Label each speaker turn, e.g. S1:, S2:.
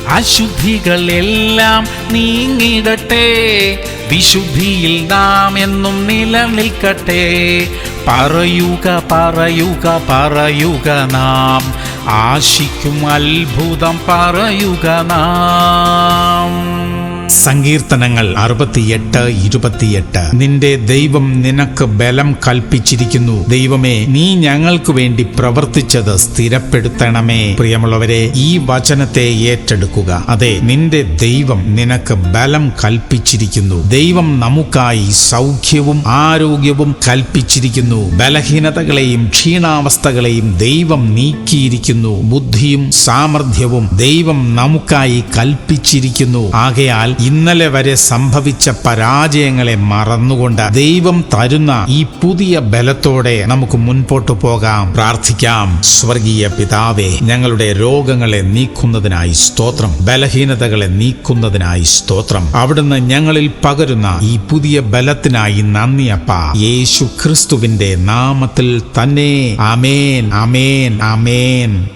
S1: അശുദ്ധികളെല്ലാം നീങ്ങിടട്ടെ. വിശുദ്ധിയിൽ നാം എന്നും നിലനിൽക്കട്ടെ. പറയുക പറയുക പറയുക നാം, ആശിക്കും അത്ഭുതം പറയുക നാം.
S2: സങ്കീർത്തനങ്ങൾ 68:28. നിന്റെ ദൈവം നിനക്ക് ബലം കൽപ്പിച്ചിരിക്കുന്നു. ദൈവമേ, നീ ഞങ്ങൾക്ക് വേണ്ടി പ്രവർത്തിച്ചത് സ്ഥിരപ്പെടുത്തണമേ. പ്രിയമുള്ളവരെ, ഈ വചനത്തെ ഏറ്റെടുക്കുക. അതെ, നിന്റെ ദൈവം നിനക്ക് ബലം കൽപ്പിച്ചിരിക്കുന്നു. ദൈവം നമുക്കായി സൗഖ്യവും ആരോഗ്യവും കൽപ്പിച്ചിരിക്കുന്നു. ബലഹീനതകളെയും ക്ഷീണാവസ്ഥകളെയും ദൈവം നീക്കിയിരിക്കുന്നു. ബുദ്ധിയും സാമർഥ്യവും ദൈവം നമുക്കായി കൽപ്പിച്ചിരിക്കുന്നു. ആകയാൽ ഇന്നലെ വരെ സംഭവിച്ച പരാജയങ്ങളെ മറന്നുകൊണ്ട് ദൈവം തരുന്ന ഈ പുതിയ ബലത്തോടെ നമുക്ക് മുൻപോട്ട് പോകാം. പ്രാർത്ഥിക്കാം. സ്വർഗീയ പിതാവേ, ഞങ്ങളുടെ രോഗങ്ങളെ നീക്കുന്നതിനായി സ്തോത്രം. ബലഹീനതകളെ നീക്കുന്നതിനായി സ്തോത്രം. അവിടുന്ന് ഞങ്ങളിൽ പകരുന്ന ഈ പുതിയ ബലത്തിനായി നന്ദി അപ്പാ. യേശു ക്രിസ്തുവിന്റെ നാമത്തിൽ തന്നെ. ആമേൻ, ആമേൻ, ആമേൻ.